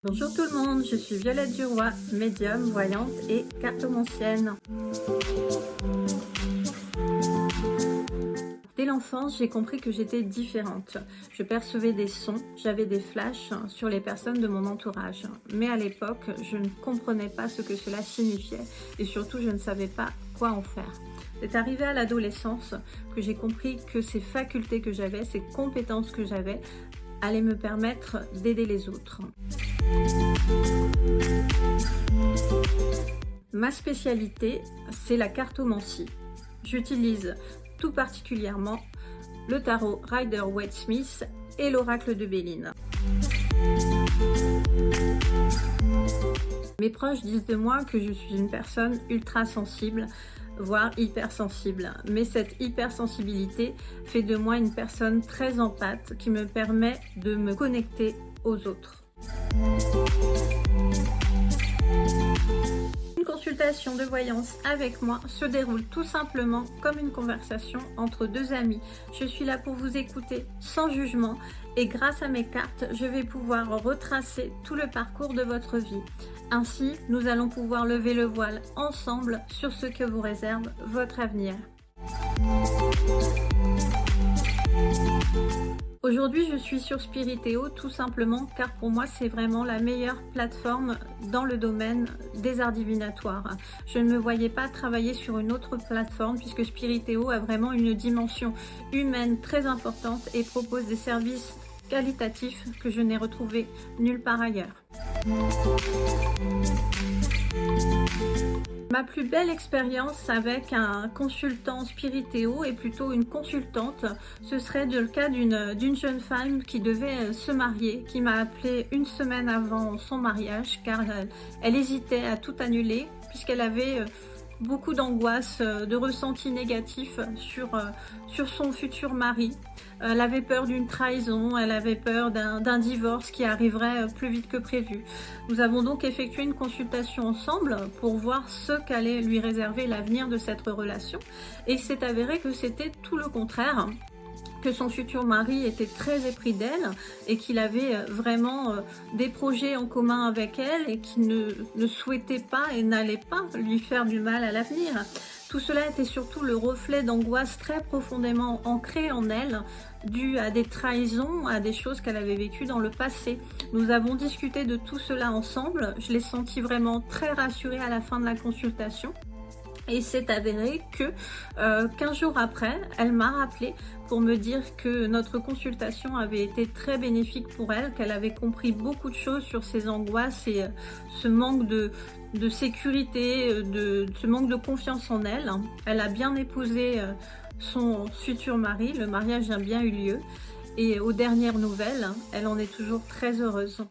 Bonjour tout le monde, je suis Violette Duroy, médium, voyante et cartomancienne. Dès l'enfance, j'ai compris que j'étais différente. Je percevais des sons, j'avais des flashs sur les personnes de mon entourage. Mais à l'époque, je ne comprenais pas ce que cela signifiait et surtout, je ne savais pas quoi en faire. C'est arrivé à l'adolescence que j'ai compris que ces facultés que j'avais, ces compétences que j'avais, allaient me permettre d'aider les autres. Ma spécialité, c'est la cartomancie. J'utilise tout particulièrement le tarot Rider-Waite-Smith et l'oracle de Béline. Mes proches disent de moi que je suis une personne ultra sensible, voire hypersensible. Mais cette hypersensibilité fait de moi une personne très empathique qui me permet de me connecter aux autres. Une consultation de voyance avec moi se déroule tout simplement comme une conversation entre deux amis. Je suis là pour vous écouter sans jugement et grâce à mes cartes, je vais pouvoir retracer tout le parcours de votre vie. Ainsi, nous allons pouvoir lever le voile ensemble sur ce que vous réserve votre avenir. Aujourd'hui, je suis sur Spiritéo tout simplement car pour moi, c'est vraiment la meilleure plateforme dans le domaine des arts divinatoires. Je ne me voyais pas travailler sur une autre plateforme puisque Spiritéo a vraiment une dimension humaine très importante et propose des services qualitatifs que je n'ai retrouvés nulle part ailleurs. Ma plus belle expérience avec un consultant Spiritéo et plutôt une consultante, ce serait le cas d'une jeune femme qui devait se marier, qui m'a appelé une semaine avant son mariage car elle hésitait à tout annuler puisqu'elle avait beaucoup d'angoisse, de ressentis négatifs sur son futur mari. Elle avait peur d'une trahison, elle avait peur d'un divorce qui arriverait plus vite que prévu. Nous avons donc effectué une consultation ensemble pour voir ce qu'allait lui réserver l'avenir de cette relation. Et il s'est avéré que c'était tout le contraire, que son futur mari était très épris d'elle et qu'il avait vraiment des projets en commun avec elle et qu'il ne souhaitait pas et n'allait pas lui faire du mal à l'avenir. Tout cela était surtout le reflet d'angoisse très profondément ancrée en elle, due à des trahisons, à des choses qu'elle avait vécues dans le passé. Nous avons discuté de tout cela ensemble, je l'ai sentie vraiment très rassurée à la fin de la consultation. Et c'est avéré que 15 jours après, elle m'a rappelé pour me dire que notre consultation avait été très bénéfique pour elle, qu'elle avait compris beaucoup de choses sur ses angoisses et ce manque de sécurité, ce manque de confiance en elle. Elle a bien épousé son futur mari, le mariage a bien eu lieu et aux dernières nouvelles, elle en est toujours très heureuse.